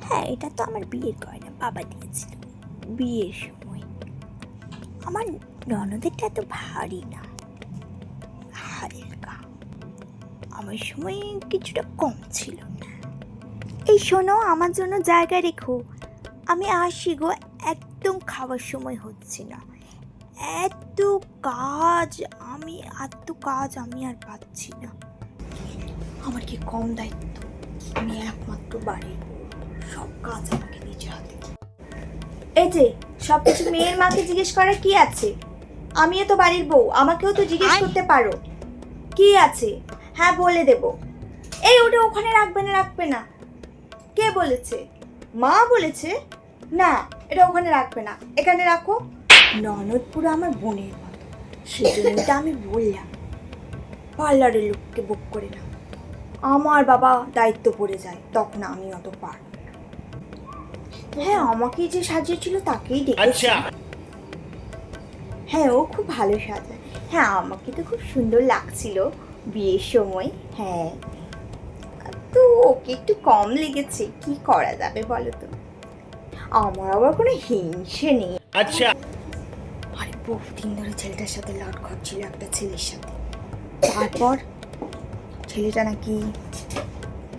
হ্যাঁ, এটা তো আমার বিয়ের গয়না, বাবা দিয়েছিল বিয়ের সময়। আমার ননদেরটা এত ভারী না, হালকা। আমার সময় কিছুটা কম ছিল না। এই শোনো, আমার জন্য জায়গা রেখো, আমি আসি গো। একদম খাওয়ার সময় হচ্ছে না, এত কাজ, আমি আর পাচ্ছি না। আমার কি কম দায়িত্ব? আমি একমাত্র বাড়ির বউ, সব কাজ আমাকে নিজে হাতে। এই যে সব কিছু মেয়ের মাকে জিজ্ঞেস করার কি আছে? আমিও তো বাড়ির বউ, আমাকেও তো জিজ্ঞেস করতে পারো কি আছে। হ্যাঁ, বলে দেব। এই ওটা ওখানে রাখবে না। কে বলেছে? মা বলেছে? না, এটা ওখানে রাখবে না, এখানে রাখো। ননদ পুরো আমার বোনের মতো, সেজন্যটা আমি বললাম পার্লারের লোককে বুক করে না। আমার বাবা দায়িত্ব পড়ে যায়, তখন আমি অত পারব না। হ্যাঁ, আমাকে যে সাজিয়েছিল তাকেই ডেকেছে। হ্যাঁ, ও খুব ভালো সাজায়। হ্যাঁ, আমাকে তো খুব সুন্দর লাগছিল বিয়ের সময়। হ্যাঁ, তো ওকে একটু কম লেগেছে, কি করা যাবে বলো তো। আমার আবার কোনো হিংসে নেই। আচ্ছা, আরে বহুদিন ধরে ছেলেটার সাথে লট ঘটছিল, একটা ছেলের সাথে। তারপর ছেলেটা নাকি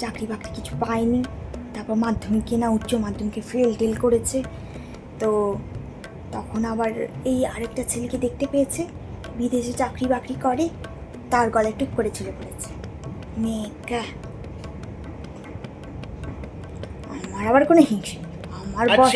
চাকরি বাকরি কিছু পায়নি, তারপর মাধ্যমিকে না উচ্চ মাধ্যমিকে ফেল করেছে। তো তখন আবার এই আরেকটা ছেলেকে দেখতে পেয়েছে, বিদেশে চাকরি বাকরি করে, তার গলায় টুক করে ছেলে পড়েছে। মেয়েকা, আমার আবার কোনো হিংসে নেই, আমার বস।